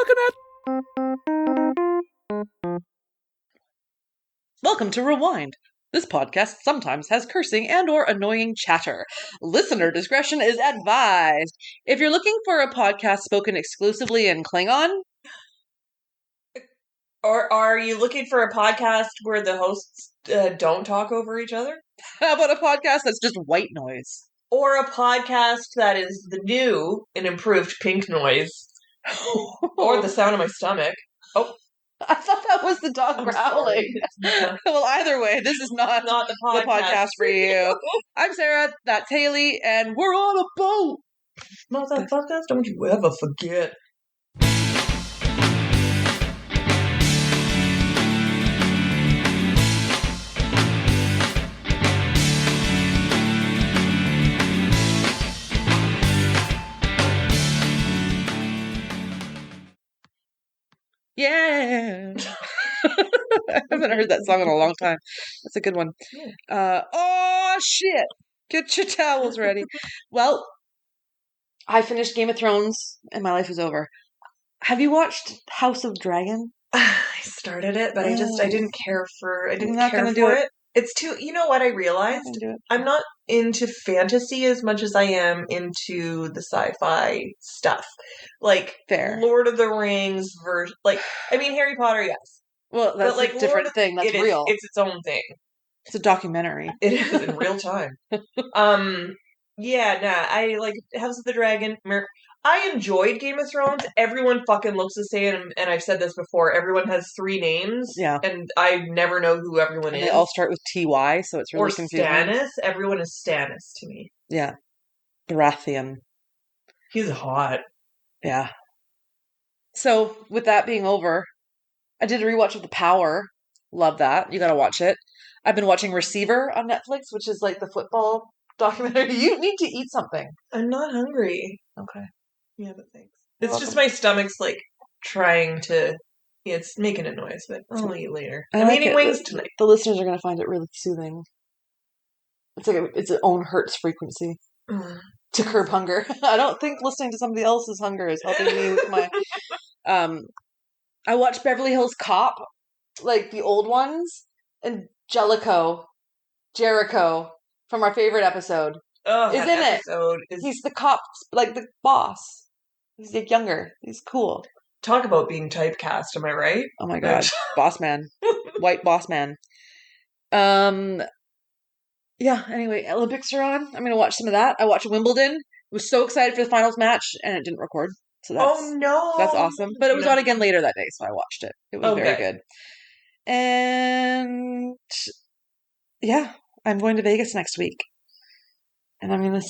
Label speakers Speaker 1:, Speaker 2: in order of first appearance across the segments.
Speaker 1: looking at? Welcome to Rewind. This podcast sometimes has cursing and or annoying chatter. Listener discretion is advised. If you're looking for a podcast spoken exclusively in Klingon...
Speaker 2: Or are you looking for a podcast where the hosts don't talk over each other?
Speaker 1: How about a podcast that's just white noise?
Speaker 2: Or a podcast that is the new and improved pink noise? Or the sound of my stomach. Oh,
Speaker 1: I thought that was the dog growling. Well, either way, this is not
Speaker 2: the podcast
Speaker 1: for you. I'm Sara, that's Haley, and we're on a boat.
Speaker 2: Motherfuckers, don't you ever forget.
Speaker 1: Yeah. I haven't heard that song in a long time. That's a good one. Oh, shit. Get your towels ready. Well, I finished Game of Thrones and my life is over. Have you watched House of Dragon?
Speaker 2: I started it, but I didn't care for it. It's too, you know what I realized? I'm not into fantasy as much as I am into the sci-fi stuff. Like,
Speaker 1: Fair.
Speaker 2: Lord of the Rings version. Like, I mean, Harry Potter, yes.
Speaker 1: Well, that's a different thing. That's real.
Speaker 2: It's its own thing.
Speaker 1: It's a documentary.
Speaker 2: It is in real time. I like House of the Dragon. I enjoyed Game of Thrones. Everyone fucking looks the same, and I've said this before. Everyone has 3 names, and I never know who everyone is.
Speaker 1: They all start with TY, so it's really confusing.
Speaker 2: Or Stannis. Everyone is Stannis to me.
Speaker 1: Yeah. Baratheon.
Speaker 2: He's hot.
Speaker 1: Yeah. So, with that being over, I did a rewatch of The Power. Love that. You gotta watch it. I've been watching Receiver on Netflix, which is like the football documentary. You need to eat something.
Speaker 2: I'm not hungry.
Speaker 1: Okay.
Speaker 2: Yeah, but thanks. It's just my stomach's like trying to... Yeah, it's making a noise, but I'll eat later. I'm eating wings tonight.
Speaker 1: The listeners are going to find it really soothing. It's like its own Hertz frequency to curb hunger. I don't think listening to somebody else's hunger is helping me with my... I watched Beverly Hills Cop, like the old ones, and Jericho from our favorite episode is in it. He's the cop, like the boss. He's like younger. He's cool.
Speaker 2: Talk about being typecast, am I right?
Speaker 1: Oh my god. Boss man. White boss man. Yeah, anyway, Olympics are on. I'm gonna watch some of that. I watched Wimbledon. Was so excited for the finals match, and it didn't record. So that's awesome. But it was on again later that day, so I watched it. It was very good. And yeah, I'm going to Vegas next week. And I'm gonna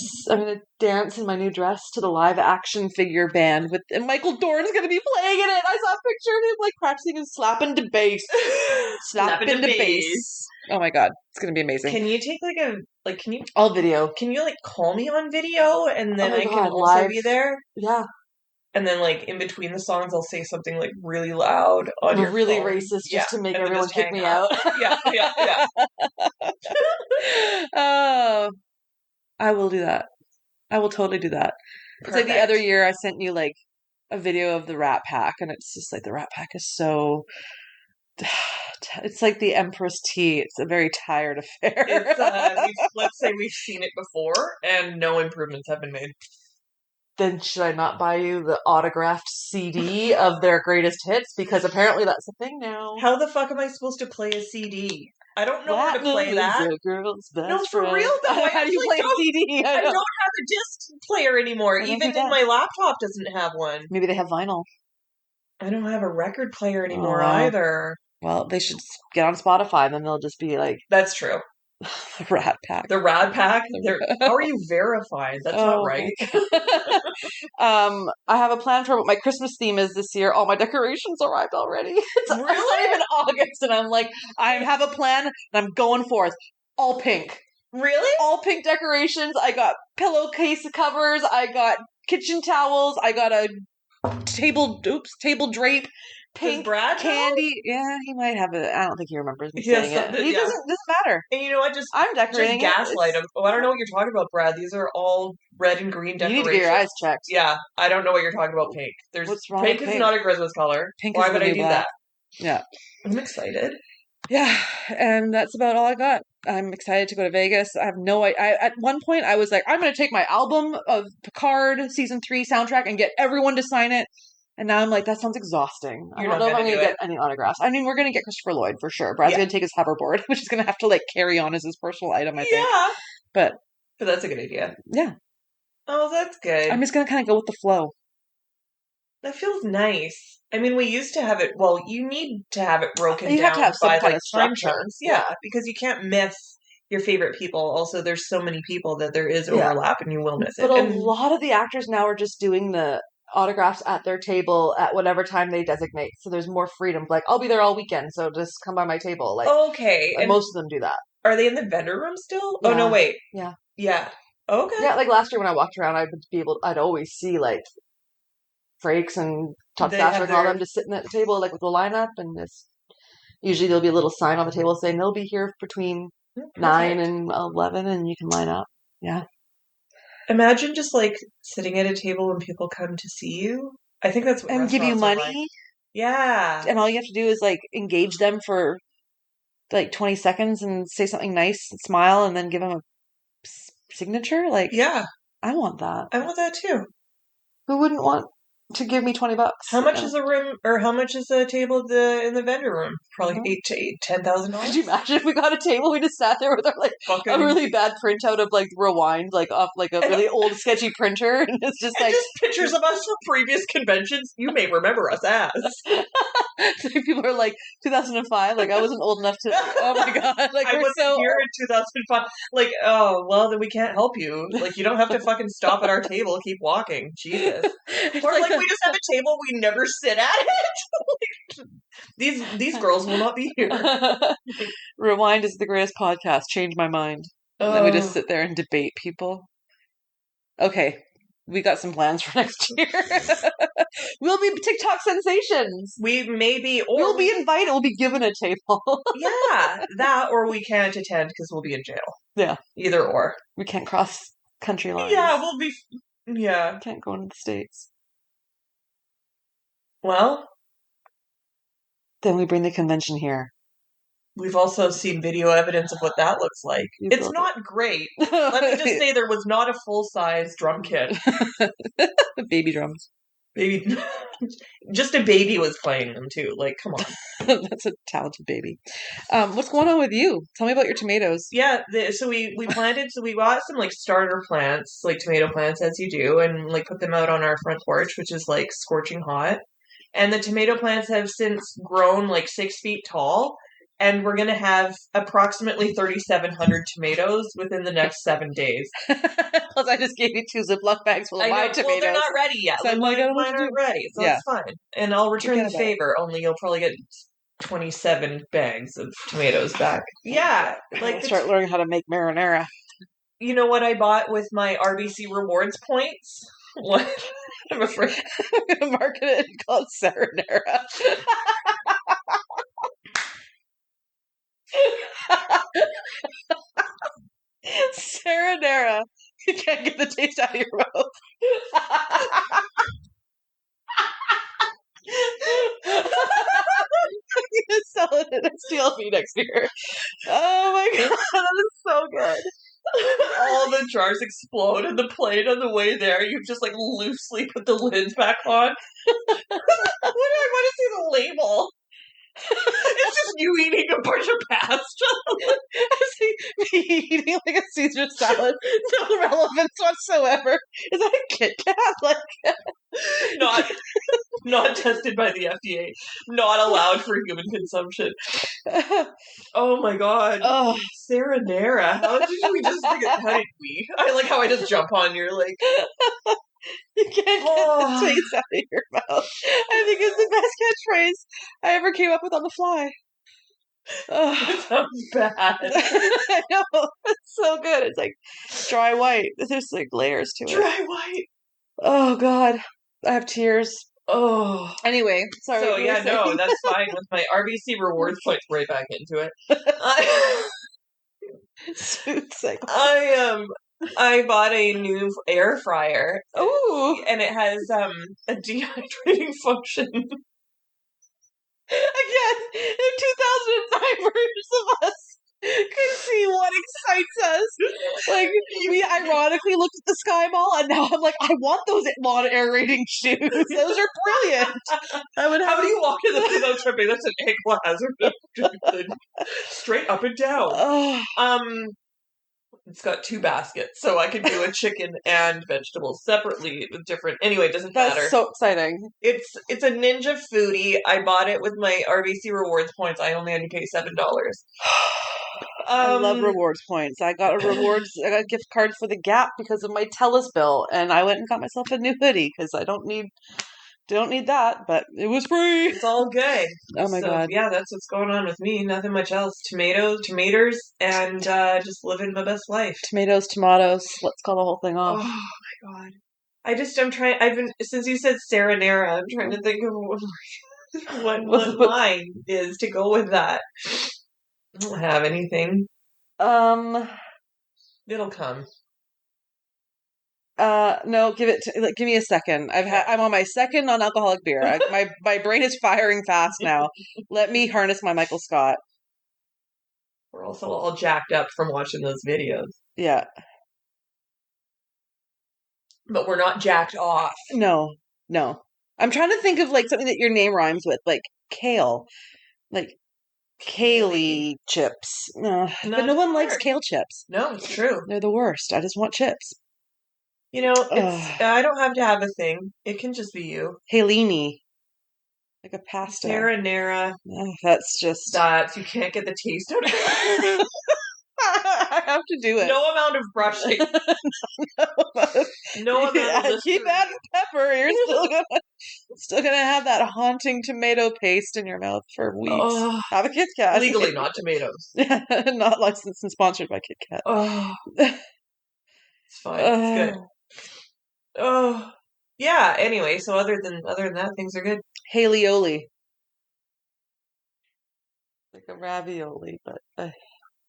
Speaker 1: dance in my new dress to the live action figure band and Michael Dorn's gonna be playing in it. I saw a picture of him like practicing and slapping the bass. Slapping the bass. Oh my god, it's gonna be amazing.
Speaker 2: Can you take
Speaker 1: I'll video.
Speaker 2: Can you like call me on video and then I can also be there?
Speaker 1: Yeah.
Speaker 2: And then like in between the songs I'll say something like really loud on your
Speaker 1: really
Speaker 2: phone.
Speaker 1: Racist just to make everyone kick me out.
Speaker 2: Yeah.
Speaker 1: Oh. I will do that. I will totally do that. Perfect. It's like the other year I sent you like a video of the Rat Pack, and it's just like the Rat Pack is so... It's like the Empress Tea. It's a very tired affair.
Speaker 2: Let's say we've seen it before, and no improvements have been made.
Speaker 1: Then should I not buy you the autographed CD of their greatest hits? Because apparently that's a thing now.
Speaker 2: How the fuck am I supposed to play a CD? I don't know how to play that. No, for real though.
Speaker 1: How do you play a CD?
Speaker 2: I don't have a disc player anymore. Even my laptop doesn't have one.
Speaker 1: Maybe they have vinyl.
Speaker 2: I don't have a record player anymore either.
Speaker 1: Well, they should get on Spotify, then they'll just be like...
Speaker 2: That's true.
Speaker 1: The Rat Pack.
Speaker 2: The Rat Pack? How are you verified? That's not right.
Speaker 1: I have a plan for what my Christmas theme is this year. All my decorations arrived already. It's not even August, and I'm like, I have a plan, and I'm going forth. All pink.
Speaker 2: Really?
Speaker 1: All pink decorations. I got pillowcase covers. I got kitchen towels. I got a table drape. Pink
Speaker 2: Brad
Speaker 1: candy. Yeah, he might have it. I don't think he remembers me saying it. He doesn't matter.
Speaker 2: And you know what?
Speaker 1: I'm decorating
Speaker 2: just gaslight him. Oh, I don't know what you're talking about, Brad. These are all red and green decorations.
Speaker 1: You need to get your eyes checked.
Speaker 2: Yeah, I don't know what you're talking about. Pink.
Speaker 1: What's wrong
Speaker 2: pink
Speaker 1: with
Speaker 2: is not a Christmas color.
Speaker 1: Pink
Speaker 2: Why
Speaker 1: is
Speaker 2: would I do
Speaker 1: black.
Speaker 2: that?
Speaker 1: Yeah.
Speaker 2: I'm excited.
Speaker 1: Yeah, and that's about all I got. I'm excited to go to Vegas. I have no idea. At one point, I was like, I'm going to take my album of Picard Season 3 soundtrack and get everyone to sign it. And now I'm like, that sounds exhausting. I don't know if I'm going to get any autographs. I mean, we're going to get Christopher Lloyd for sure. Brad's going to take his hoverboard, which is going to have to carry on as his personal item, I think. Yeah. But
Speaker 2: that's a good idea.
Speaker 1: Yeah.
Speaker 2: Oh, that's good.
Speaker 1: I'm just going to kind of go with the flow.
Speaker 2: That feels nice. I mean, we used to have it. Well, you need to have it broken down.
Speaker 1: You have to have some kind of
Speaker 2: time zones. Yeah, because you can't miss your favorite people. Also, there's so many people that there is overlap, and you will miss it.
Speaker 1: But a lot of the actors now are just doing the autographs at their table at whatever time they designate. So there's more freedom. I'll be there all weekend, so just come by my table.
Speaker 2: Okay.
Speaker 1: And most of them do that.
Speaker 2: Are they in the vendor room still?
Speaker 1: Yeah.
Speaker 2: Oh no, wait.
Speaker 1: Yeah.
Speaker 2: Yeah. Okay.
Speaker 1: Yeah, last year when I walked around, I'd always see Frakes and Todd Thatcher and all them just sitting at the table with the lineup, and usually there'll be a little sign on the table saying they'll be here between 9 and 11 and you can line up. Yeah.
Speaker 2: Imagine just sitting at a table when people come to see you. I think that's what
Speaker 1: and give you money.
Speaker 2: Like. Yeah.
Speaker 1: And all you have to do is engage them for 20 seconds and say something nice and smile and then give them a signature.
Speaker 2: Yeah.
Speaker 1: I want that.
Speaker 2: I want that too.
Speaker 1: Who wouldn't want to give me $20?
Speaker 2: How much is a room, or how much is a table in the vendor room? Probably $10,000.
Speaker 1: Could you imagine if we got a table, we just sat there with our a really bad printout of Rewind, off a really old sketchy printer, and it's just
Speaker 2: just pictures of us from previous conventions you may remember us as.
Speaker 1: So people are 2005, I wasn't old enough to. Oh my god,
Speaker 2: I wasn't here in 2005. Oh well, then we can't help you. You don't have to fucking stop at our table. Keep walking, Jesus. Or we just have a table we never sit at it. These girls will not be here.
Speaker 1: Rewind is the greatest podcast. Change my mind. And then we just sit there and debate people. Okay, we got some plans for next year. We'll be TikTok sensations.
Speaker 2: We may be, or
Speaker 1: we'll be invited. We'll be given a table.
Speaker 2: Yeah, that, or we can't attend because we'll be in jail.
Speaker 1: Yeah,
Speaker 2: either or.
Speaker 1: We can't cross country lines.
Speaker 2: Yeah, we'll be. Yeah,
Speaker 1: can't go into the States.
Speaker 2: Well,
Speaker 1: then we bring the convention here.
Speaker 2: We've also seen video evidence of what that looks like. It's not great. Let me just say there was not a full-size drum kit.
Speaker 1: Baby drums.
Speaker 2: Baby. Just a baby was playing them, too. Come on.
Speaker 1: That's a talented baby. What's going on with you? Tell me about your tomatoes.
Speaker 2: Yeah, so we planted, we bought some, starter plants, tomato plants, as you do, and, put them out on our front porch, which is, scorching hot. And the tomato plants have since grown, 6 feet tall. And we're going to have approximately 3,700 tomatoes within the next 7 days.
Speaker 1: Plus, I just gave you 2 Ziploc bags full of my tomatoes.
Speaker 2: Well, they're not ready yet.
Speaker 1: So
Speaker 2: mine aren't ready, so that's fine. And I'll return the favor, only you'll probably get 27 bags of tomatoes back. Yeah.
Speaker 1: Start learning how to make marinara.
Speaker 2: You know what I bought with my RBC rewards points? What? I'm afraid.
Speaker 1: I'm going to market it and call it Sarinara. Sarinara. You can't get the taste out of your mouth. I'm gonna sell it at STLV next year. Oh my god, that is so good.
Speaker 2: All the jars explode and the plate on the way there, you just loosely put the lids back on. What do I want to see the label? It's just you eating a bunch of pasta.
Speaker 1: Me eating a Caesar salad. No relevance whatsoever. Is that a Kit Kat?
Speaker 2: Not tested by the FDA. Not allowed for human consumption. Oh my god.
Speaker 1: Oh,
Speaker 2: Sarinara. How did we? I like how I just jump on your
Speaker 1: You can't get the taste out of your mouth. I think it's the best catchphrase I ever came up with on the fly.
Speaker 2: That sounds bad.
Speaker 1: I know. It's so good. It's dry white. There's layers to it.
Speaker 2: Dry white.
Speaker 1: Oh, God. I have tears.
Speaker 2: Oh.
Speaker 1: Anyway, sorry.
Speaker 2: So, yeah, no, that's fine. With my RBC rewards points right back into it.
Speaker 1: Smooth cycle.
Speaker 2: I bought a new air fryer.
Speaker 1: Ooh.
Speaker 2: And it has a dehydrating function.
Speaker 1: Again, in 2009 versions of us can see what excites us. Like, we ironically looked at the Sky Mall, and now I'm like, I want those non-air rating shoes. Those are brilliant.
Speaker 2: How do you walk in them without tripping? That's an ankle hazard. Straight up and down. It's got 2 baskets, so I can do a chicken and vegetables separately with different. Anyway, it doesn't matter.
Speaker 1: That's so exciting.
Speaker 2: It's a Ninja Foodie. I bought it with my RBC rewards points. I only had to pay $7.
Speaker 1: I love rewards points. I got a gift card for the Gap because of my TELUS bill, and I went and got myself a new hoodie because I don't need that, but it was free.
Speaker 2: It's all good.
Speaker 1: Oh my God.
Speaker 2: Yeah, that's what's going on with me. Nothing much else. Tomatoes, and just living my best life.
Speaker 1: Tomatoes. Let's call the whole thing off.
Speaker 2: Oh my God. Since you said Sarinara, I'm trying to think of what line is to go with that. I don't have anything. It'll come.
Speaker 1: No, give me a second. I'm on my second non-alcoholic beer. My brain is firing fast now. Let me harness my Michael Scott.
Speaker 2: We're also all jacked up from watching those videos.
Speaker 1: Yeah.
Speaker 2: But we're not jacked off.
Speaker 1: No. I'm trying to think of like something that your name rhymes with, like kale. Like Kale chips. But no one likes kale chips.
Speaker 2: No, it's true.
Speaker 1: They're the worst. I just want chips.
Speaker 2: You know, I don't have to have a thing. It can just be you.
Speaker 1: Halini. Like a pasta.
Speaker 2: Sarinara.
Speaker 1: That's just...
Speaker 2: you can't get the taste out of it.
Speaker 1: I have to do it.
Speaker 2: No amount of brushing. No amount of
Speaker 1: keep adding pepper. You're still gonna have that haunting tomato paste in your mouth for weeks. Have a Kit Kat.
Speaker 2: Legally not tomatoes.
Speaker 1: Not licensed and sponsored by Kit Kat.
Speaker 2: It's fine. It's good. Oh, yeah. Anyway, so other than that, things are good.
Speaker 1: Haleoli. Like a ravioli, but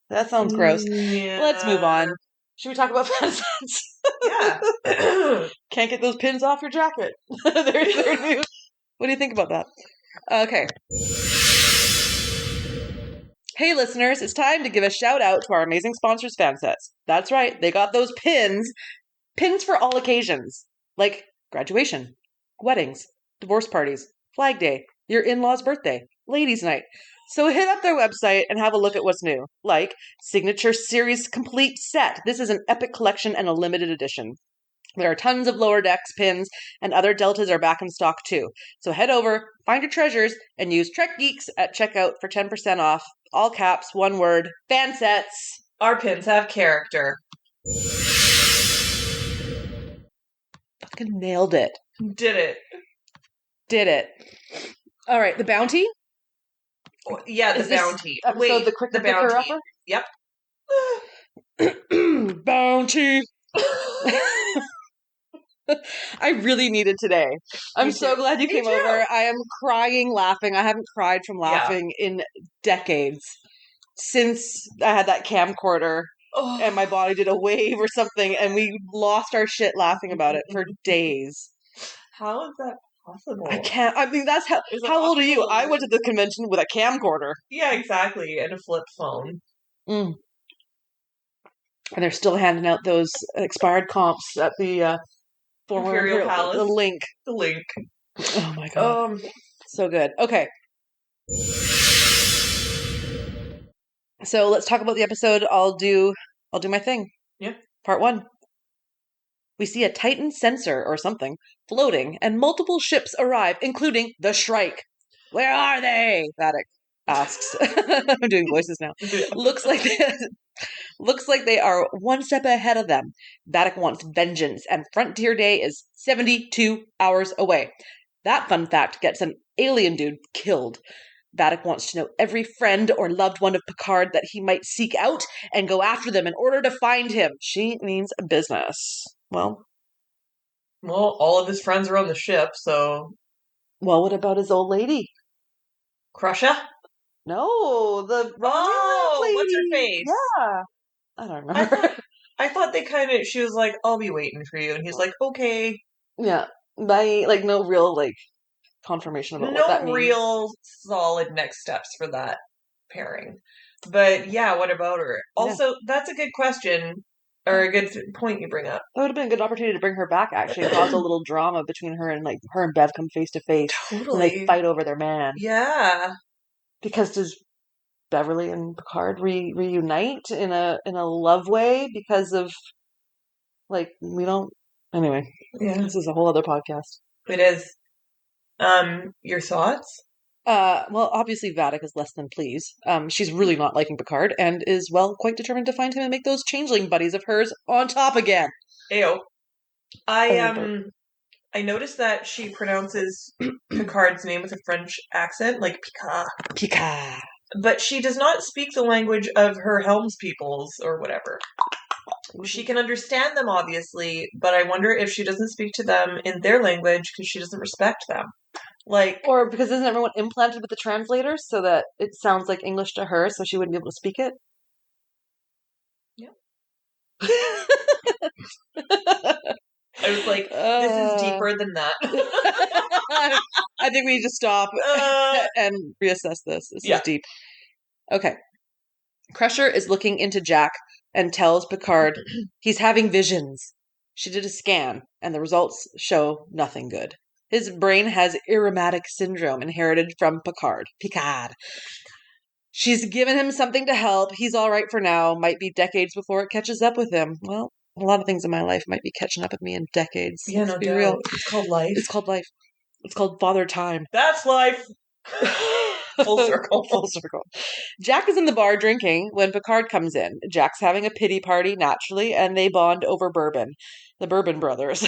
Speaker 1: that sounds gross.
Speaker 2: Yeah.
Speaker 1: Let's move on. Should we talk about fansets?
Speaker 2: Yeah.
Speaker 1: Can't get those pins off your jacket. They're new. What do you think about that? Okay. Hey listeners, it's time to give a shout out to our amazing sponsors, Fansets. That's right, they got those pins. Pins for all occasions, like graduation, weddings, divorce parties, Flag Day, your in-law's birthday, ladies' night. So hit up their website and have a look at what's new, like Signature Series Complete Set. This is an epic collection and a limited edition. There are tons of Lower Decks pins, and other Deltas are back in stock too. So head over, find your treasures, and use Trek Geeks at checkout for 10% off. All caps, one word, Fansets.
Speaker 2: Our pins have character.
Speaker 1: Fucking nailed it.
Speaker 2: Did
Speaker 1: it. All right, the bounty?
Speaker 2: Oh, yeah, the bounty.
Speaker 1: Wait, the bounty. Yep. Bounty. I really needed today. I'm so glad you came over. I am crying laughing. I haven't cried from laughing in decades. Since I had that camcorder and my body did a wave or something and we lost our shit laughing about it for days.
Speaker 2: How is that possible?
Speaker 1: I can't. I mean, that's how old are you? I went to the convention with a camcorder.
Speaker 2: Yeah, exactly. And a flip phone.
Speaker 1: And they're still handing out those expired comps at the former
Speaker 2: Imperial Palace.
Speaker 1: The link. Oh my god. So good. Okay. So let's talk about the episode. I'll do my thing.
Speaker 2: Yeah.
Speaker 1: Part 1. We see a Titan sensor or something floating, and multiple ships arrive, including the Shrike. Where are they? Vadic asks. I'm doing voices now. Looks like they are one step ahead of them. Vadic wants vengeance, and Frontier Day is 72 hours away. That fun fact gets an alien dude killed. Vadic wants to know every friend or loved one of Picard that he might seek out and go after them in order to find him. She means business. Well,
Speaker 2: all of his friends are on the ship, so
Speaker 1: Well, what about his old lady?
Speaker 2: Crusher?
Speaker 1: No, the
Speaker 2: what's her face?
Speaker 1: Yeah. I don't remember.
Speaker 2: I thought she was like, I'll be waiting for you. And he's like, okay.
Speaker 1: Yeah. No real, confirmation about what that means.
Speaker 2: No real solid next steps for that pairing. But yeah, what about her? Also, that's a good question, or a good point you bring up.
Speaker 1: That would have been a good opportunity to bring her back, actually, cause a little drama between her and, her and Bev come face to face.
Speaker 2: Totally.
Speaker 1: And they fight over their man.
Speaker 2: Yeah.
Speaker 1: Because does Beverly and Picard reunite in a love way because of, we don't... Anyway.
Speaker 2: Yeah.
Speaker 1: This is a whole other podcast.
Speaker 2: It is. Your thoughts?
Speaker 1: Well, obviously Vadic is less than pleased. She's really not liking Picard and is, quite determined to find him and make those changeling buddies of hers on top again.
Speaker 2: Ayo. I noticed that she pronounces Picard's name with a French accent, like Picard.
Speaker 1: Picard.
Speaker 2: But she does not speak the language of her helmspeoples or whatever. She can understand them, obviously, but I wonder if she doesn't speak to them in their language because she doesn't respect them.
Speaker 1: Or because isn't everyone implanted with the translators so that it sounds like English to her, so she wouldn't be able to speak it?
Speaker 2: Yeah. I was like, this is deeper than that.
Speaker 1: I think we need to stop and reassess this. This is deep. Okay. Crusher is looking into Jack and tells Picard he's having visions. She did a scan, and the results show nothing good. His brain has irematic syndrome inherited from Picard. She's given him something to help. He's all right for now. Might be decades before it catches up with him. Well, a lot of things in my life might be catching up with me in decades.
Speaker 2: Yeah,
Speaker 1: Let's be real. It's called life. It's called life. It's called Father Time.
Speaker 2: That's life. Full circle.
Speaker 1: Full circle. Jack is in the bar drinking when Picard comes in. Jack's having a pity party, naturally, and they bond over bourbon. The Bourbon Brothers.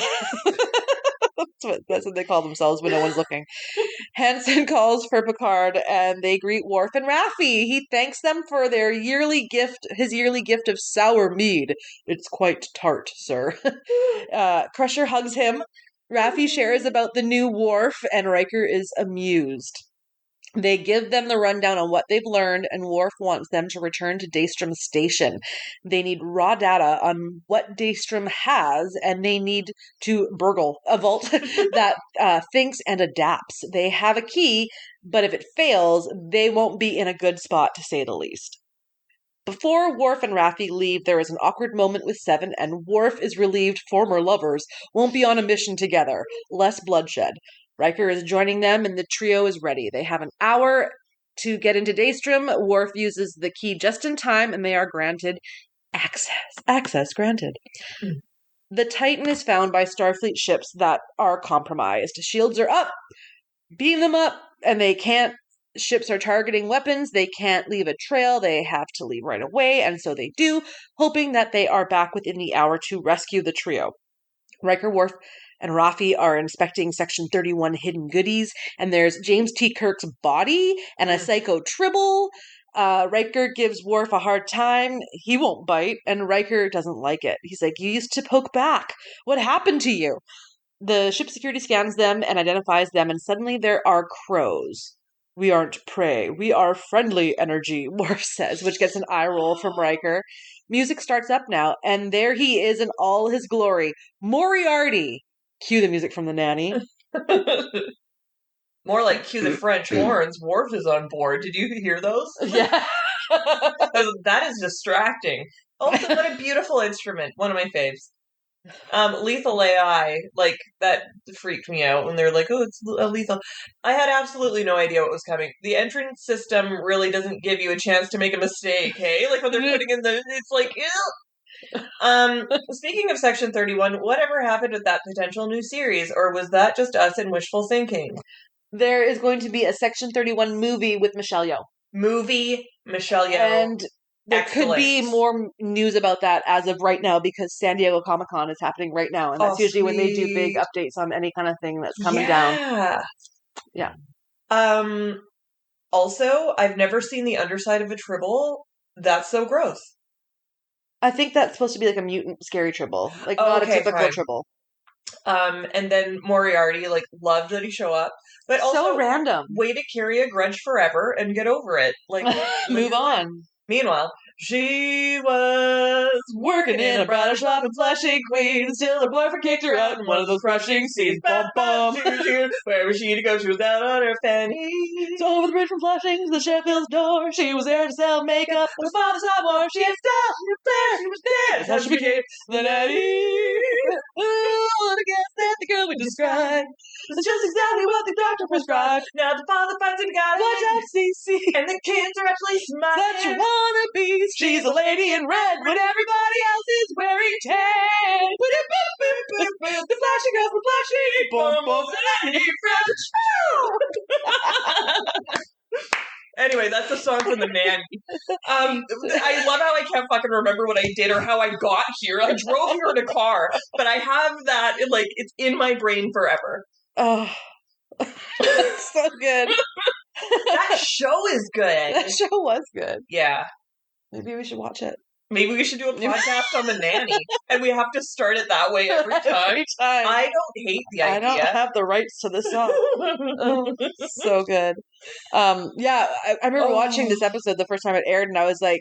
Speaker 1: That's what they call themselves when no one's looking. Hansen calls for Picard, and they greet Worf and Raffi. He thanks them for his yearly gift of sour mead. It's quite tart, sir. Crusher hugs him. Raffi shares about the new Worf, and Riker is amused. They give them the rundown on what they've learned, and Worf wants them to return to Daystrom Station. They need raw data on what Daystrom has, and they need to burgle a vault that thinks and adapts. They have a key, but if it fails, they won't be in a good spot, to say the least. Before Worf and Raffi leave, there is an awkward moment with Seven, and Worf is relieved former lovers won't be on a mission together. Less bloodshed. Riker is joining them, and the trio is ready. They have an hour to get into Daystrom. Worf uses the key just in time, and they are granted access. Access granted. The Titan is found by Starfleet ships that are compromised. Shields are up. Beam them up, and they can't. Ships are targeting weapons. They can't leave a trail. They have to leave right away, and so they do, hoping that they are back within the hour to rescue the trio. Riker, Worf, and Raffi are inspecting Section 31 hidden goodies, and there's James T. Kirk's body and a psycho tribble. Riker gives Worf a hard time. He won't bite, and Riker doesn't like it. He's like, you used to poke back. What happened to you? The ship security scans them and identifies them, and suddenly there are crows. We aren't prey. We are friendly energy, Worf says, which gets an eye roll from Riker. Music starts up now, and there he is in all his glory. Moriarty. Cue the music from The Nanny.
Speaker 2: More like cue the French horns. Worf is on board. Did you hear those?
Speaker 1: Yeah.
Speaker 2: That is distracting. Also, what a beautiful instrument. One of my faves. Lethal AI, that freaked me out when they're like, oh, it's lethal. I had absolutely no idea what was coming. The entrance system really doesn't give you a chance to make a mistake, hey? When they're putting in it's like, ew! Speaking of Section 31, whatever happened with that potential new series, or was that just us and wishful thinking?
Speaker 1: There is going to be a Section 31 movie with Michelle Yeoh.
Speaker 2: Michelle Yeoh.
Speaker 1: And there could be more news about that as of right now because San Diego Comic-Con is happening right now. And that's usually when they do big updates on any kind of thing that's coming down. Yeah.
Speaker 2: Also, I've never seen the underside of a tribble. That's so gross.
Speaker 1: I think that's supposed to be like a mutant scary tribble. Not a typical tribble.
Speaker 2: And then Moriarty, like, loved that he showed up. But also,
Speaker 1: so random.
Speaker 2: Way to carry a grudge forever and get over it. Like,
Speaker 1: move on.
Speaker 2: Meanwhile, she was working in a bridal shop in Flushing, Queens, till her boyfriend kicked her out in one of those crushing scenes. Bum, bum. Where was she to go? She was out on her fanny.
Speaker 1: So over the bridge from Flushing to the Sheffield's door, she was there to sell makeup. Her father's not warm. She had style. She was there. She was dead. That's how she became the nanny. Ooh, I guess that the girl we described. It's just exactly what the doctor prescribed.
Speaker 2: Now the father finds a guy.
Speaker 1: Watch FCC.
Speaker 2: And the kids are actually smiling.
Speaker 1: That you wanna be. She's a lady in red when everybody else is wearing tan. The flashing girls were flashing. Boom, boom,
Speaker 2: Anyway, that's a song from the Nanny. I love how I can't fucking remember what I did or how I got here. I drove here in a car, but I have that, like, it's in my brain forever.
Speaker 1: Oh, that's so good.
Speaker 2: That show is good.
Speaker 1: That show was good.
Speaker 2: Yeah.
Speaker 1: Maybe we should watch it.
Speaker 2: Maybe we should do a podcast on the Nanny, and we have to start it that way every time. I don't hate the idea.
Speaker 1: I don't have the rights to this song. Oh, so good. Yeah, I remember watching this episode the first time it aired, and I was like,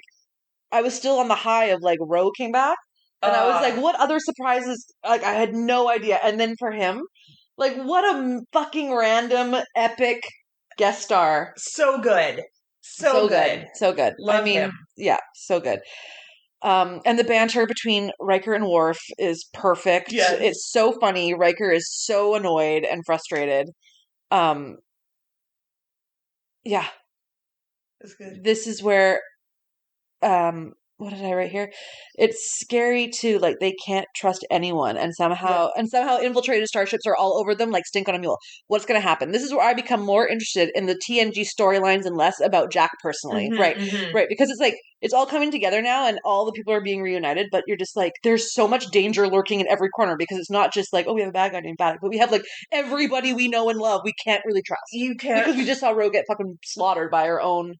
Speaker 1: I was still on the high of, like, Ro came back, and I was like, what other surprises? Like, I had no idea. And then for him, like, what a fucking random, epic guest star.
Speaker 2: So good. So good.
Speaker 1: So good.
Speaker 2: Love him.
Speaker 1: Yeah, so good. And the banter between Riker and Worf is perfect.
Speaker 2: Yes.
Speaker 1: It's so funny. Riker is so annoyed and frustrated. Yeah.
Speaker 2: It's good.
Speaker 1: This is where, what did I write here? It's scary too. Like, they can't trust anyone, and somehow infiltrated starships are all over them like stink on a mule. What's going to happen? This is where I become more interested in the TNG storylines and less about Jack personally.
Speaker 2: Mm-hmm,
Speaker 1: right.
Speaker 2: Mm-hmm.
Speaker 1: Right. Because it's like, it's all coming together now and all the people are being reunited, but you're just like, there's so much danger lurking in every corner because it's not just like, oh, we have a bad guy named Paddock, but we have, like, everybody we know and love we can't really trust.
Speaker 2: You can't.
Speaker 1: Because we just saw Ro get fucking slaughtered by her own.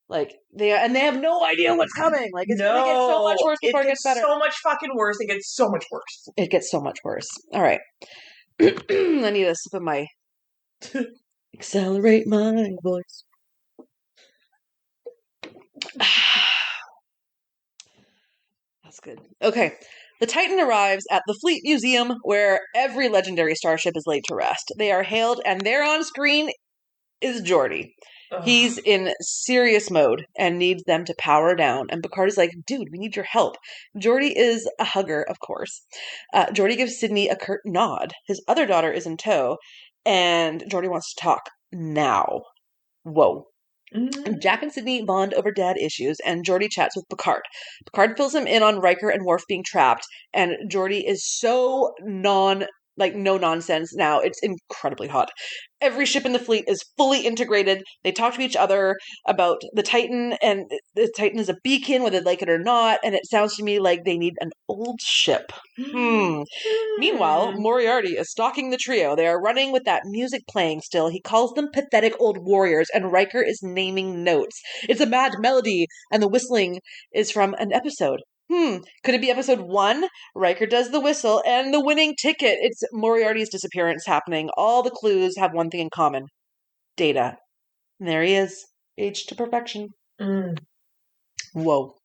Speaker 1: Like, they have no idea what's coming. Like, it's going to get so much worse before it gets better.
Speaker 2: So much fucking worse. It gets so much worse.
Speaker 1: It gets so much worse. All right. I need a sip of my... Accelerate my voice. That's good. Okay. The Titan arrives at the Fleet Museum, where every legendary starship is laid to rest. They are hailed, and there on screen is Geordie. He's in serious mode and needs them to power down. And Picard is like, dude, we need your help. Geordie is a hugger, of course. Geordie gives Sydney a curt nod. His other daughter is in tow, and Geordie wants to talk now. Whoa. Mm-hmm. Jack and Sydney bond over dad issues, and Geordie chats with Picard. Picard fills him in on Riker and Worf being trapped, and Geordie is so no nonsense now. It's incredibly hot. Every ship in the fleet is fully integrated. They talk to each other about the Titan, and the Titan is a beacon, whether they like it or not, and it sounds to me like they need an old ship. Meanwhile, Moriarty is stalking the trio. They are running with that music playing still. He calls them pathetic old warriors, and Riker is naming notes. It's a mad melody, and the whistling is from an episode. Could it be episode 1? Riker does the whistle and the winning ticket. It's Moriarty's disappearance happening. All the clues have one thing in common. Data. And there he is. Aged to perfection. Whoa.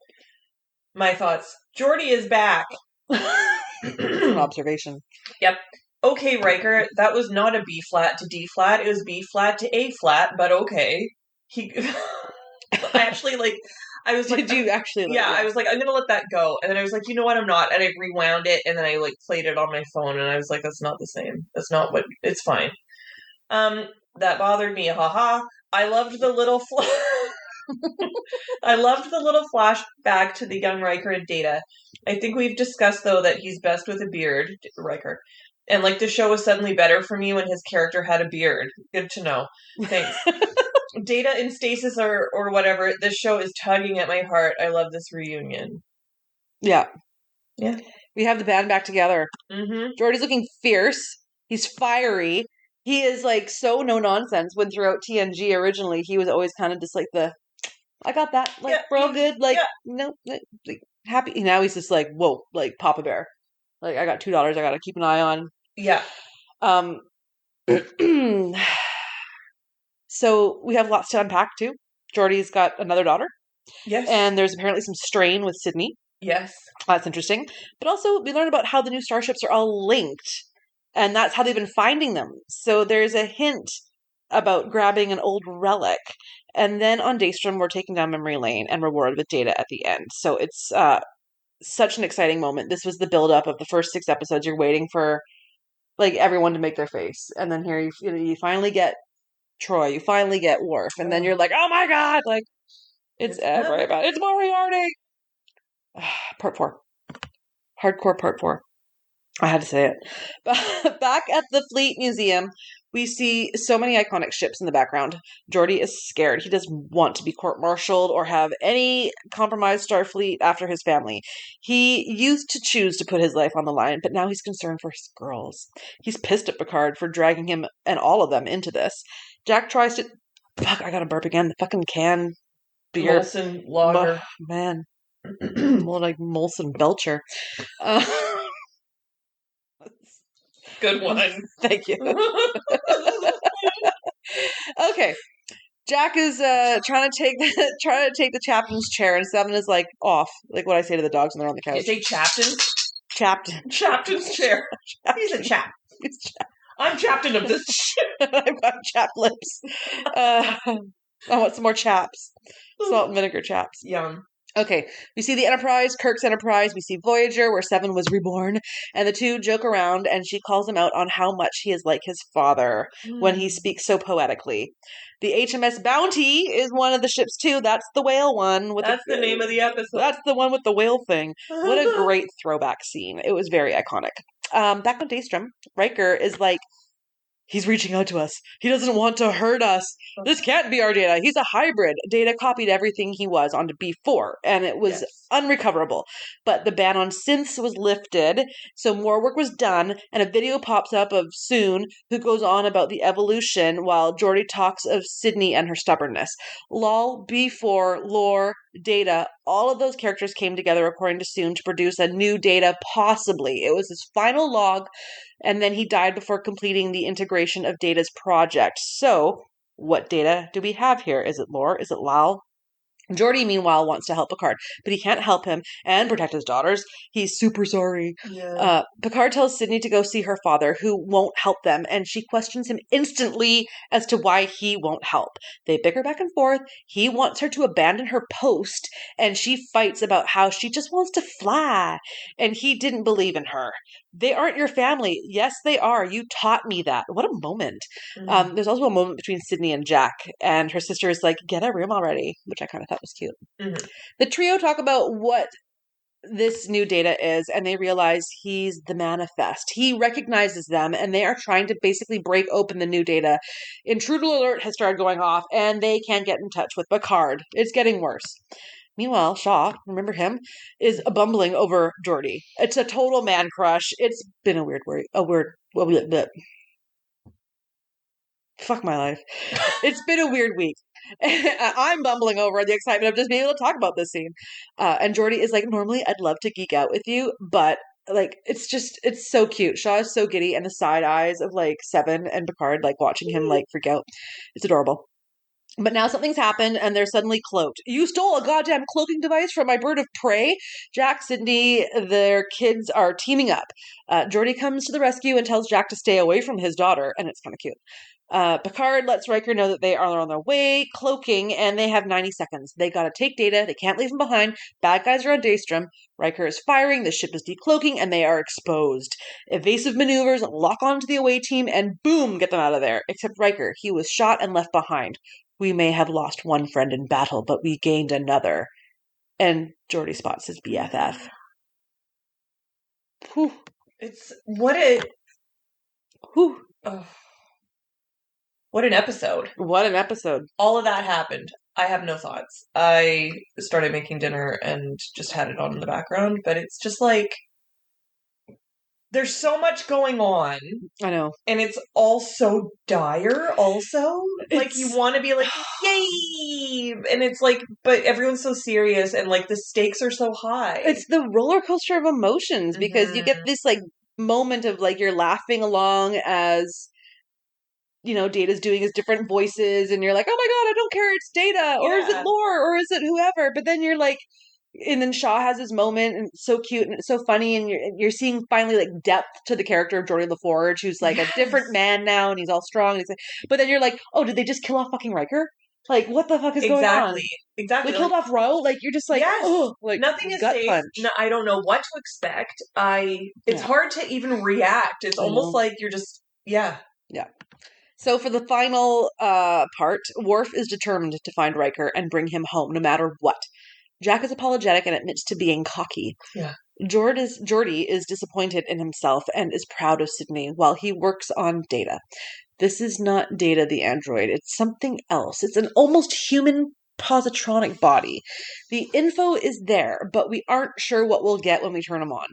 Speaker 2: My thoughts. Geordie is back.
Speaker 1: An observation.
Speaker 2: Yep. Okay, Riker, that was not a B flat to D flat. It was B flat to A flat, but okay. I was like,
Speaker 1: did you actually?
Speaker 2: I was like, I'm gonna let that go, and then I was like, you know what, I'm not, and I rewound it, and then I played it on my phone, and I was like, that's not the same. That's not what. It's fine. That bothered me. Haha. I loved the little. I loved the little flashback to the young Riker and Data. I think we've discussed though that he's best with a beard, Riker, and the show was suddenly better for me when his character had a beard. Good to know. Thanks. Data in stasis or whatever, this show is tugging at my heart. I love this reunion.
Speaker 1: Yeah.
Speaker 2: Yeah.
Speaker 1: We have the band back together.
Speaker 2: Mm-hmm.
Speaker 1: Geordie's looking fierce. He's fiery. He is so no nonsense when throughout TNG originally he was always kind of just I got that. Bro, good. No, happy. Now he's just whoa, Papa Bear. I got $2 I got to keep an eye on.
Speaker 2: Yeah.
Speaker 1: So we have lots to unpack too. Geordie's got another daughter.
Speaker 2: Yes.
Speaker 1: And there's apparently some strain with Sydney.
Speaker 2: Yes.
Speaker 1: That's interesting. But also we learn about how the new starships are all linked. And that's how they've been finding them. So there's a hint about grabbing an old relic. And then on Daystrom, we're taking down memory lane and rewarded with data at the end. So it's such an exciting moment. This was the buildup of the first 6 episodes. You're waiting for like everyone to make their face. And then here you finally get Troy. You finally get Worf. And then you're like, oh my God, like it's everybody. It's Moriarty. Part 4. Hardcore part 4. I had to say it. But back at the Fleet Museum, we see so many iconic ships in the background. Geordie is scared. He doesn't want to be court-martialed or have any compromised Starfleet after his family. He used to choose to put his life on the line, but now he's concerned for his girls. He's pissed at Picard for dragging him and all of them into this. Jack tries to... Fuck, I gotta burp again. The fucking can beer.
Speaker 2: Molson lager.
Speaker 1: Oh, man. More like Molson Belcher.
Speaker 2: Good one.
Speaker 1: Thank you. Okay. Jack is trying to take the captain's chair, and Seven is like off. Like what I say to the dogs when they're on the couch.
Speaker 2: You say captain's?
Speaker 1: Captain's chair.
Speaker 2: He's a chap. I'm captain of this ship.
Speaker 1: I've got chap lips. I want some more chaps. Salt and vinegar chaps.
Speaker 2: Yum.
Speaker 1: Okay, we see the Enterprise, Kirk's Enterprise. We see Voyager, where Seven was reborn, and the two joke around, and she calls him out on how much he is like his father when he speaks so poetically. The HMS Bounty is one of the ships too. That's the whale one.
Speaker 2: That's the name of the episode.
Speaker 1: That's the one with the whale thing. What a great throwback scene. It was very iconic. Back on Daystrom, Riker is like, he's reaching out to us. He doesn't want to hurt us. This can't be our Data. He's a hybrid. Data copied everything he was onto B4, and it was unrecoverable. But the ban on synths was lifted, so more work was done, and a video pops up of Soon, who goes on about the evolution while Geordie talks of Sydney and her stubbornness. Lol, B4, lore, Data, all of those characters came together, according to Soon, to produce a new Data, possibly. It was his final log, and then he died before completing the integration of Data's project. So, what Data do we have here? Is it lore? Is it Lal? Geordie, meanwhile, wants to help Picard, but he can't help him and protect his daughters. He's super sorry.
Speaker 2: Yeah.
Speaker 1: Picard tells Sydney to go see her father, who won't help them, and she questions him instantly as to why he won't help. They bicker back and forth. He wants her to abandon her post, and she fights about how she just wants to fly, and he didn't believe in her. They aren't your family. Yes, they are. You taught me that. What a moment. There's also a moment between Sydney and Jack, and her sister is like, get a room already, which I kind of thought was cute. The trio talk about what this new Data is, and they realize he's the manifest. He recognizes them, and they are trying to basically break open the new Data. Intruder alert has started going off, and they can't get in touch with Picard. It's getting worse. Meanwhile, Shaw, remember him, is bumbling over Geordie. It's a total man crush. It's been a weird. Fuck my life. It's been a weird week. I'm bumbling over the excitement of just being able to talk about this scene. And Geordie is like, normally I'd love to geek out with you, but like, it's so cute. Shaw is so giddy, and the side eyes of like Seven and Picard, like watching him like freak out. It's adorable. But now something's happened, and they're suddenly cloaked. You stole a goddamn cloaking device from my bird of prey? Jack, Sydney, their kids are teaming up. Geordie comes to the rescue and tells Jack to stay away from his daughter, and it's kind of cute. Picard lets Riker know that they are on their way, cloaking, and they have 90 seconds. They gotta take Data. They can't leave him behind. Bad guys are on Daystrom. Riker is firing. The ship is decloaking, and they are exposed. Evasive maneuvers lock onto the away team, and boom, get them out of there. Except Riker. He was shot and left behind. We may have lost one friend in battle, but we gained another. And Geordie spots his BFF. Whew.
Speaker 2: It's what an episode.
Speaker 1: What an episode.
Speaker 2: All of that happened. I have no thoughts. I started making dinner and just had it on in the background, but it's just like, there's so much going on.
Speaker 1: I know.
Speaker 2: And it's all so dire also. Like, you want to be like, yay! And it's like, but everyone's so serious, and like the stakes are so high.
Speaker 1: It's the roller coaster of emotions, because you get this like moment of like you're laughing along as Data's doing his different voices, and you're like, oh my god, I don't care, it's Data, or is it Lore, or is it whoever? But then you're like, and then Shaw has his moment, and it's so cute and it's so funny, and you're seeing finally like depth to the character of Geordie LaForge, who's like a different man now, and he's all strong. And but then you're like, oh, did they just kill off fucking Riker? Like, what the fuck is going on?
Speaker 2: Exactly.
Speaker 1: They killed off Ro. Like, you're just like, oh, like
Speaker 2: nothing is
Speaker 1: gut
Speaker 2: safe.
Speaker 1: punch.
Speaker 2: No, I don't know what to expect. It's hard to even react. It's almost like you're just yeah.
Speaker 1: So for the final part, Worf is determined to find Riker and bring him home, no matter what. Jack is apologetic and admits to being cocky.
Speaker 2: Yeah.
Speaker 1: Geordie is disappointed in himself and is proud of Sydney while he works on Data. This is not Data the android. It's something else. It's an almost human positronic body. The info is there, but we aren't sure what we'll get when we turn him on.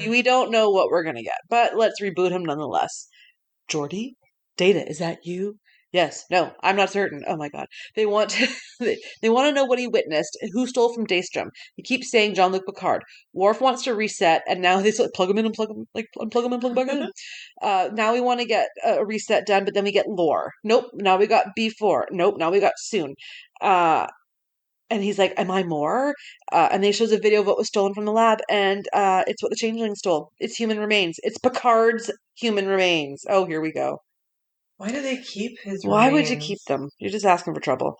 Speaker 1: We don't know what we're going to get, but let's reboot him nonetheless. Geordie? Data, is that you? Yes. No, I'm not certain. Oh my god. They want to know what he witnessed, who stole from Daystrom. He keeps saying Jean-Luc Picard. Worf wants to reset, and now they plug him in and plug him, like unplug him and plug him in. Now we want to get a reset done, but then we get Lore. Nope. Now we got B4. Nope. Now we got Soon. And he's like, am I more? And they shows a video of what was stolen from the lab, and it's what the changeling stole. It's human remains. It's Picard's human remains. Oh, here we go.
Speaker 2: Why do they keep his
Speaker 1: Why
Speaker 2: remains?
Speaker 1: would you keep them? You're just asking for trouble.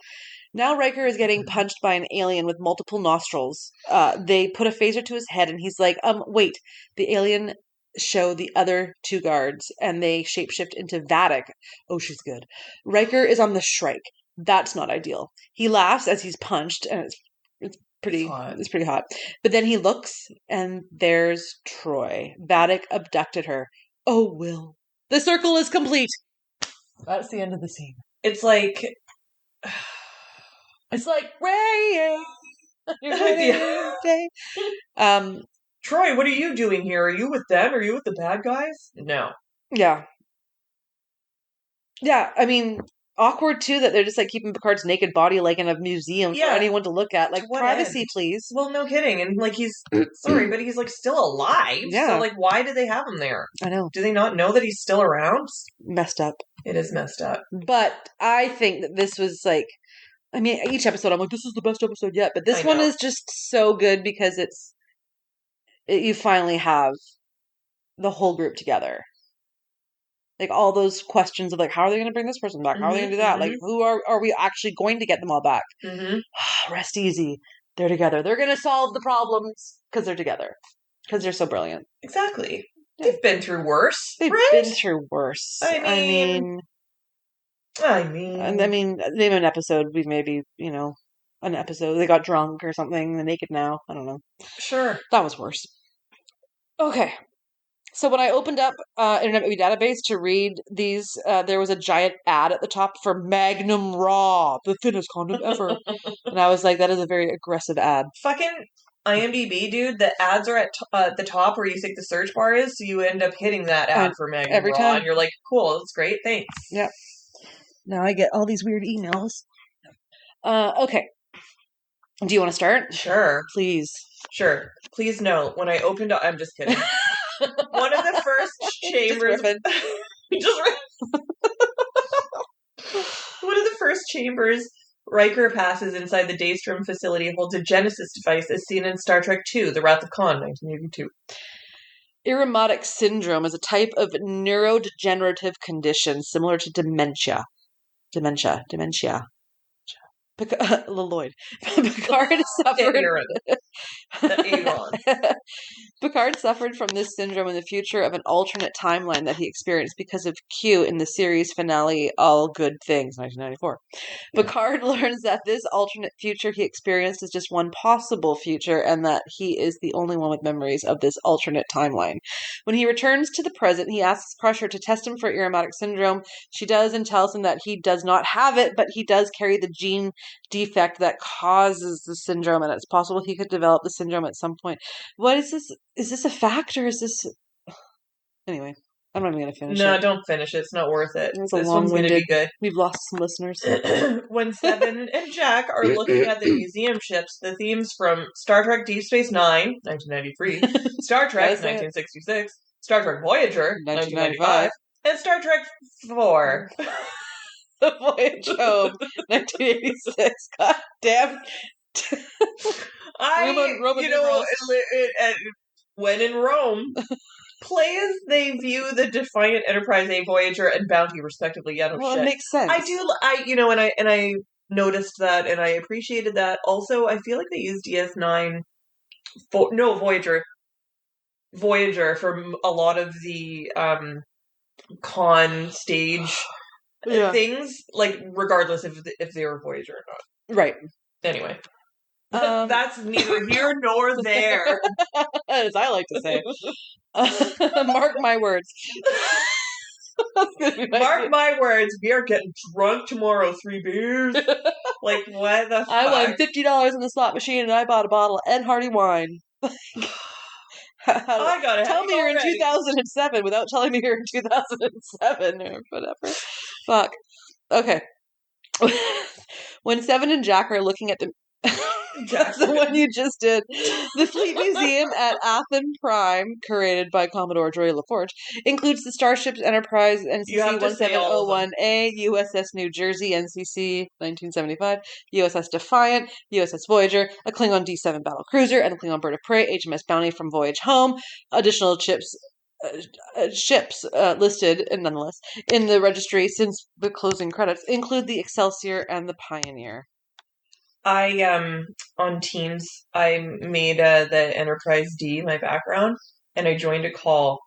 Speaker 1: Now Riker is getting punched by an alien with multiple nostrils. They put a phaser to his head, and he's like, wait. The alien show the other two guards, and they shapeshift into Vadic. Oh, she's good. Riker is on the Shrike. That's not ideal. He laughs as he's punched, and it's pretty hot. But then he looks, and there's Troy. Vadic abducted her. Oh, Will. The circle is complete. That's the end of the scene.
Speaker 2: It's like
Speaker 1: Ray.
Speaker 2: Troy, what are you doing here? Are you with them? Are you with the bad guys? No.
Speaker 1: Yeah. Yeah, I mean, awkward too that they're just like keeping Picard's naked body like in a museum for anyone to look at. Like, privacy, please.
Speaker 2: Well, no kidding. And like he's sorry, but he's like still alive.
Speaker 1: Yeah.
Speaker 2: So like, why do they have him there?
Speaker 1: I know.
Speaker 2: Do they not know that he's still around?
Speaker 1: Messed up.
Speaker 2: It is messed up.
Speaker 1: But I think that this was like, I mean, each episode I'm like, this is the best episode yet. But this one is just so good because you finally have the whole group together. Like all those questions of like, how are they going to bring this person back? How are they going to do that? Like, who are we actually going to get them all back? Rest easy. They're together. They're going to solve the problems because they're together. Because they're so brilliant.
Speaker 2: Exactly. They've been through worse.
Speaker 1: They've been through worse.
Speaker 2: I mean,
Speaker 1: name an episode. We maybe, an episode. They got drunk or something. They're naked now. I don't know.
Speaker 2: Sure.
Speaker 1: That was worse. Okay. So when I opened up Internet Movie Database to read these, there was a giant ad at the top for Magnum Raw, the thinnest condom ever. And I was like, that is a very aggressive ad.
Speaker 2: Fucking IMDb, dude, the ads are at the top where you think the search bar is, so you end up hitting that ad for Magnum
Speaker 1: every
Speaker 2: Raw,
Speaker 1: time.
Speaker 2: and you're like, cool, that's great, thanks.
Speaker 1: Yeah. Now I get all these weird emails. Okay. Do you want to start?
Speaker 2: Sure.
Speaker 1: Please.
Speaker 2: Sure. Please no. When I opened up, I'm just kidding. One of the first chambers. One of the first chambers Riker passes inside the Daystrom facility holds a Genesis device as seen in Star Trek II, The Wrath of Khan, 1982.
Speaker 1: Irumodic syndrome is a type of neurodegenerative condition similar to dementia. Lloyd. Picard suffered from this syndrome in the future of an alternate timeline that he experienced because of Q in the series finale All Good Things, 1994. Picard learns that this alternate future he experienced is just one possible future and that he is the only one with memories of this alternate timeline. When he returns to the present, he asks Crusher to test him for Irumodic syndrome. She does and tells him that he does not have it, but he does carry the gene defect that causes the syndrome, and it's possible he could develop the syndrome at some point. What is this? Is this a fact or is this... Anyway, I'm not even going to finish it.
Speaker 2: No, don't finish it. It's not worth it.
Speaker 1: This
Speaker 2: one's going to be good.
Speaker 1: We've lost some listeners.
Speaker 2: When Seven and Jack are looking at the museum ships, the themes from Star Trek Deep Space Nine, 1993, Star Trek, 1966, Star Trek Voyager, 1995, and Star Trek 4.
Speaker 1: The Voyage Home, 1986. God damn.
Speaker 2: When in Rome, play as they view the Defiant, Enterprise A, Voyager, and Bounty, respectively. Yeah,
Speaker 1: it makes sense.
Speaker 2: I noticed that, and I appreciated that. Also, I feel like they used DS9, Voyager for a lot of the con stage things, like regardless if they were Voyager or not.
Speaker 1: Right.
Speaker 2: Anyway, that's neither here nor there,
Speaker 1: as I like to say. Mark my words.
Speaker 2: Mark my words. We are getting drunk tomorrow. 3 beers. Like what the fuck?
Speaker 1: I won $50 in the slot machine, and I bought a bottle of Ed Hardy wine.
Speaker 2: I got it.
Speaker 1: Tell me you're in 2007 without telling me you're in 2007 or whatever. Fuck. Okay. When Seven and Jack are looking at the... That's the one you just did. The Fleet Museum at Athen Prime, curated by Commodore Joy LaForge, includes the starships Enterprise NCC 1701A, USS New Jersey NCC 1975, USS Defiant, USS Voyager, a Klingon D7 battle cruiser, and a Klingon bird of prey, HMS Bounty from Voyage Home. Additional ships listed, and nonetheless, in the registry since the closing credits include the Excelsior and the Pioneer.
Speaker 2: On Teams, I made the Enterprise D my background, and I joined a call,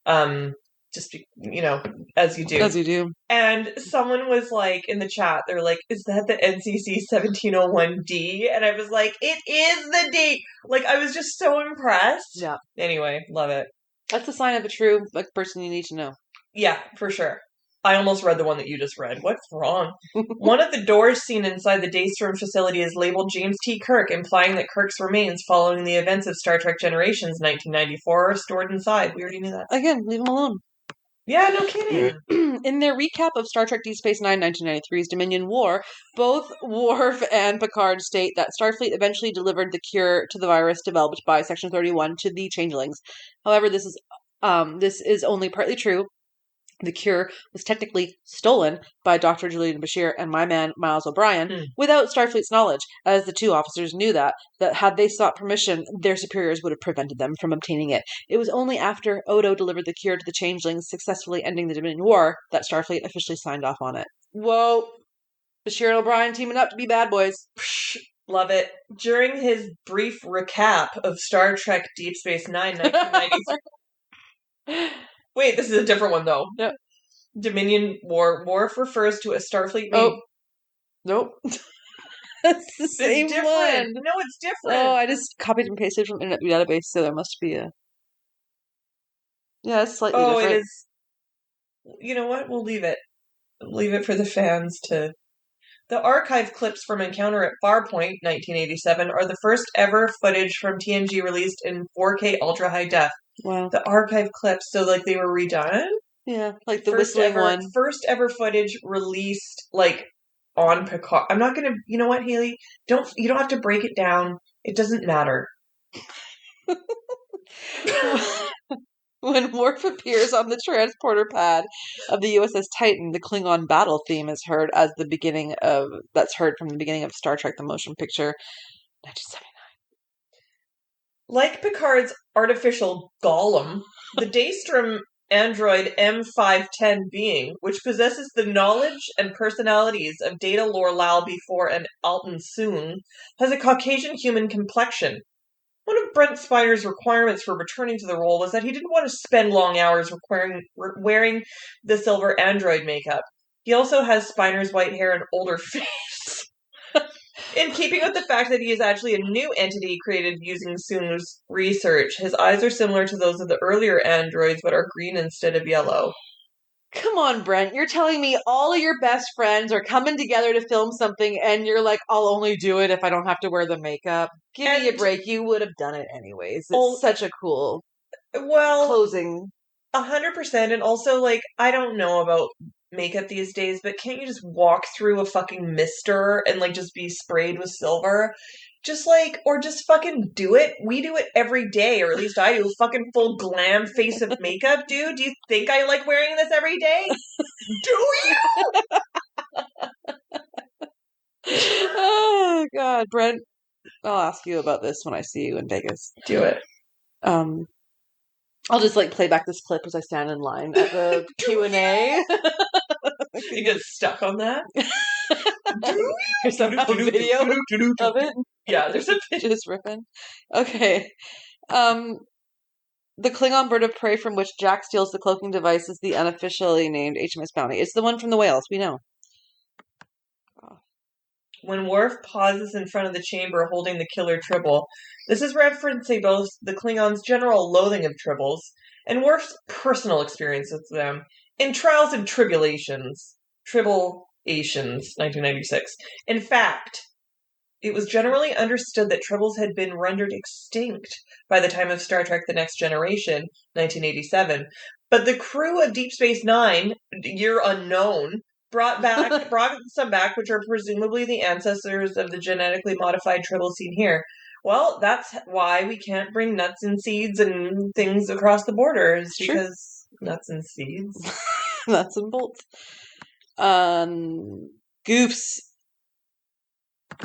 Speaker 2: just, as you do.
Speaker 1: As you do.
Speaker 2: And someone was like, in the chat, they're like, is that the NCC 1701D? And I was like, it is the D! Like, I was just so impressed.
Speaker 1: Yeah.
Speaker 2: Anyway, love it.
Speaker 1: That's a sign of a true person you need to know.
Speaker 2: Yeah, for sure. I almost read the one that you just read. What's wrong? One of the doors seen inside the Daystrom facility is labeled James T. Kirk, implying that Kirk's remains following the events of Star Trek Generations 1994 are stored inside. We already knew that.
Speaker 1: Again, leave him alone.
Speaker 2: Yeah, no kidding.
Speaker 1: In their recap of Star Trek Deep Space Nine 1993's Dominion War, both Worf and Picard state that Starfleet eventually delivered the cure to the virus developed by Section 31 to the Changelings. However, this is only partly true. The cure was technically stolen by Dr. Julian Bashir and my man Miles O'Brien without Starfleet's knowledge, as the two officers knew that had they sought permission, their superiors would have prevented them from obtaining it. It was only after Odo delivered the cure to the Changelings, successfully ending the Dominion War, that Starfleet officially signed off on it. Whoa! Bashir and O'Brien teaming up to be bad boys.
Speaker 2: Love it. During his brief recap of Star Trek Deep Space Nine 1993... Wait, this is a different one, though.
Speaker 1: Yeah.
Speaker 2: Dominion War. Worf refers to a Starfleet...
Speaker 1: Nope. That's the same
Speaker 2: one. No, it's different.
Speaker 1: Oh, I just copied and pasted from Internet Database, so there must be a... Yeah, it's slightly different.
Speaker 2: It is... You know what? We'll leave it. Leave it for the fans to... The archive clips from Encounter at Farpoint, 1987, are the first ever footage from TNG released in 4K Ultra High Def.
Speaker 1: Wow.
Speaker 2: The archive clips, so like they were redone?
Speaker 1: Yeah, like the whistling one.
Speaker 2: First ever footage released like on Picard. I'm not gonna, you know what, Haley? You don't have to break it down. It doesn't matter.
Speaker 1: When Worf appears on the transporter pad of the USS Titan, the Klingon battle theme is heard from the beginning of Star Trek: The Motion Picture, 1979.
Speaker 2: Like Picard's artificial golem, the Daystrom android M510 being, which possesses the knowledge and personalities of Data Lore-Lal before and Alton Soon, has a Caucasian human complexion. One of Brent Spiner's requirements for returning to the role was that he didn't want to spend long hours wearing the silver android makeup. He also has Spiner's white hair and older face. In keeping with the fact that he is actually a new entity created using Soon's research, his eyes are similar to those of the earlier androids, but are green instead of yellow.
Speaker 1: Come on, Brent. You're telling me all of your best friends are coming together to film something, and you're like, I'll only do it if I don't have to wear the makeup. Give me a break. You would have done it anyways. It's such a cool closing.
Speaker 2: 100%. And also, like, I don't know about makeup these days, but can't you just walk through a fucking mister and like just be sprayed with silver? Just like, or just fucking do it. We do it every day, or at least I do. Fucking full glam face of makeup, dude. Do you think I like wearing this every day? Do you?
Speaker 1: Oh, God. Brent, I'll ask you about this when I see you in Vegas.
Speaker 2: Do it.
Speaker 1: I'll just like play back this clip as I stand in line at the Q&A.
Speaker 2: You get stuck on that?
Speaker 1: There's somehow a video of it.
Speaker 2: Yeah, there's a video.
Speaker 1: Just ripping. Okay. The Klingon bird of prey from which Jack steals the cloaking device is the unofficially named HMS Bounty. It's the one from the whales, we know.
Speaker 2: When Worf pauses in front of the chamber holding the killer Tribble, this is referencing both the Klingons' general loathing of Tribbles and Worf's personal experience with them in Trials and Tribulations, 1996. In fact, it was generally understood that Tribbles had been rendered extinct by the time of Star Trek The Next Generation, 1987, but the crew of Deep Space Nine, year unknown, brought some back, which are presumably the ancestors of the genetically modified Tribble seen here. Well, that's why we can't bring nuts and seeds and things across the border, because nuts and seeds.
Speaker 1: Nuts and bolts. Goofs.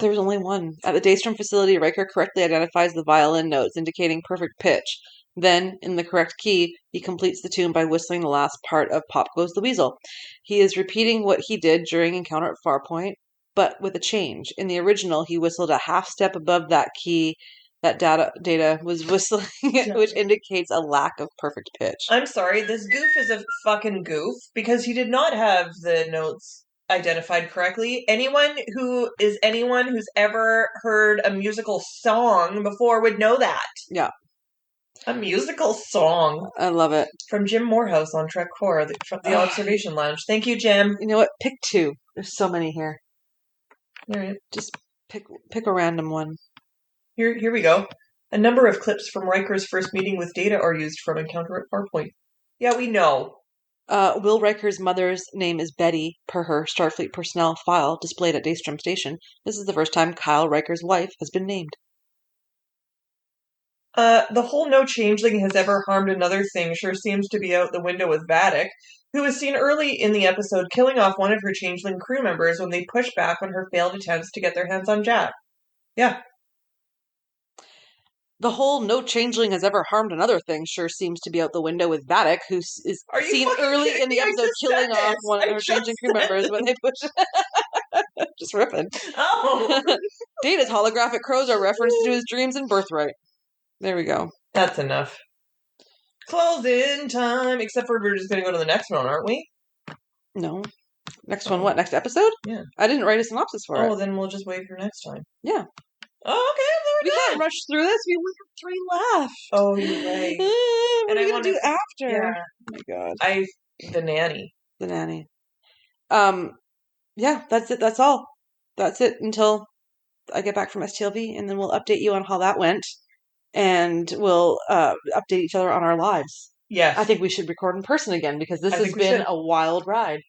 Speaker 1: There was only one. At the Daystrom facility, Riker correctly identifies the violin notes, indicating perfect pitch. Then, in the correct key, he completes the tune by whistling the last part of Pop Goes the Weasel. He is repeating what he did during Encounter at Farpoint, but with a change. In the original, he whistled a half step above that key that Data was whistling, which indicates a lack of perfect pitch.
Speaker 2: I'm sorry, this goof is a fucking goof, because he did not have the notes identified correctly. Anyone who's ever heard a musical song before would know that.
Speaker 1: Yeah.
Speaker 2: A musical song.
Speaker 1: I love it.
Speaker 2: From Jim Morehouse on Trek 4, from the Observation Lounge. Thank you, Jim.
Speaker 1: You know what? Pick two. There's so many here.
Speaker 2: All right.
Speaker 1: Just pick a random one.
Speaker 2: Here we go. A number of clips from Riker's first meeting with Data are used from Encounter at Farpoint. Yeah, we know.
Speaker 1: Will Riker's mother's name is Betty, per her Starfleet personnel file displayed at Daystrom Station. This is the first time Kyle Riker's wife has been named.
Speaker 2: The whole no changeling has ever harmed another thing sure seems to be out the window with Vadic, who was seen early in the episode killing off one of her changeling crew members when they pushed back on her failed attempts to get their hands on Jack. Yeah.
Speaker 1: The whole no changeling has ever harmed another thing sure seems to be out the window with Vadic, who is seen early in the episode killing off one of her changeling crew members when they push. Just ripping.
Speaker 2: Oh!
Speaker 1: Data's holographic crows are referenced to his dreams and birthright. There we go.
Speaker 2: That's enough. Closing time. Except for we're just going to go to the next one, aren't we?
Speaker 1: No. Next one, what? Next episode?
Speaker 2: Yeah.
Speaker 1: I didn't write a synopsis for it.
Speaker 2: Oh, then we'll just wait for next time.
Speaker 1: Yeah.
Speaker 2: Oh, okay.
Speaker 1: We can't rush through this. We only have 3 left.
Speaker 2: Oh, you're right.
Speaker 1: What are we going to do after?
Speaker 2: Yeah.
Speaker 1: Oh, my God.
Speaker 2: The nanny.
Speaker 1: The nanny. Yeah, that's it. That's all. That's it until I get back from STLV, and then we'll update you on how that went. And we'll update each other on our lives.
Speaker 2: Yes.
Speaker 1: I think we should record in person again because this has been a wild ride.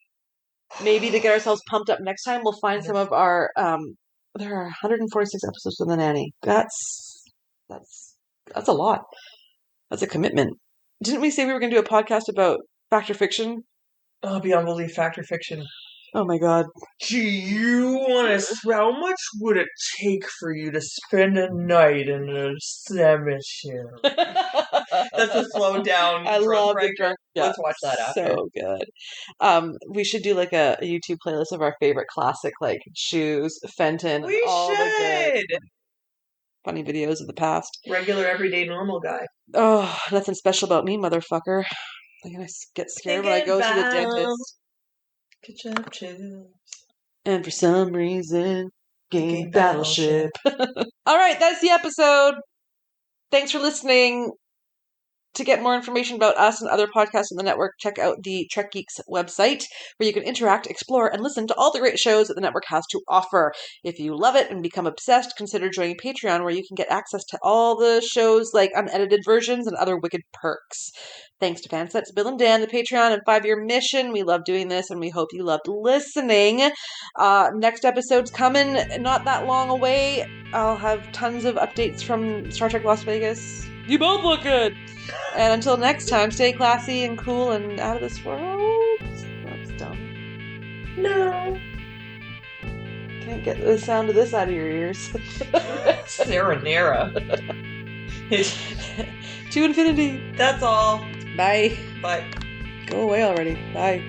Speaker 1: Maybe to get ourselves pumped up next time, we'll find some of our... there are 146 episodes of The Nanny. That's a lot. That's a commitment. Didn't we say we were going to do a podcast about Fact or Fiction?
Speaker 2: Oh, Beyond Belief, Fact or Fiction.
Speaker 1: Oh my God.
Speaker 2: Do you want to... How much would it take for you to spend a night in a cemetery? That's a slow down.
Speaker 1: I love the drunk.
Speaker 2: Yeah, let's watch that after.
Speaker 1: So good. We should do like a YouTube playlist of our favorite classic, like Shoes, Fenton.
Speaker 2: We should.
Speaker 1: Funny videos of the past.
Speaker 2: Regular, everyday, normal guy.
Speaker 1: Oh, nothing special about me, motherfucker. I'm gonna get scared when I go to the dentist.
Speaker 2: Ketchup chips.
Speaker 1: And for some reason, game Battleship. All right, that's the episode. Thanks for listening To get more information about us and other podcasts on the network, check out the Trek Geeks website, where you can interact, explore, and listen to all the great shows that the network has to offer. If you love it and become obsessed, consider joining Patreon, where you can get access to all the shows like unedited versions and other wicked perks. Thanks to Fansets, Bill and Dan, the Patreon, and 5-Year Mission. We love doing this, and we hope you loved listening. Next episode's coming, not that long away. I'll have tons of updates from Star Trek Las Vegas. You both look good! And until next time, stay classy and cool and out of this world. That's dumb.
Speaker 2: No.
Speaker 1: Can't get the sound of this out of your ears.
Speaker 2: Sarinara.
Speaker 1: To infinity.
Speaker 2: That's all.
Speaker 1: Bye.
Speaker 2: Bye.
Speaker 1: Go away already. Bye.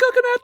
Speaker 3: Coconut.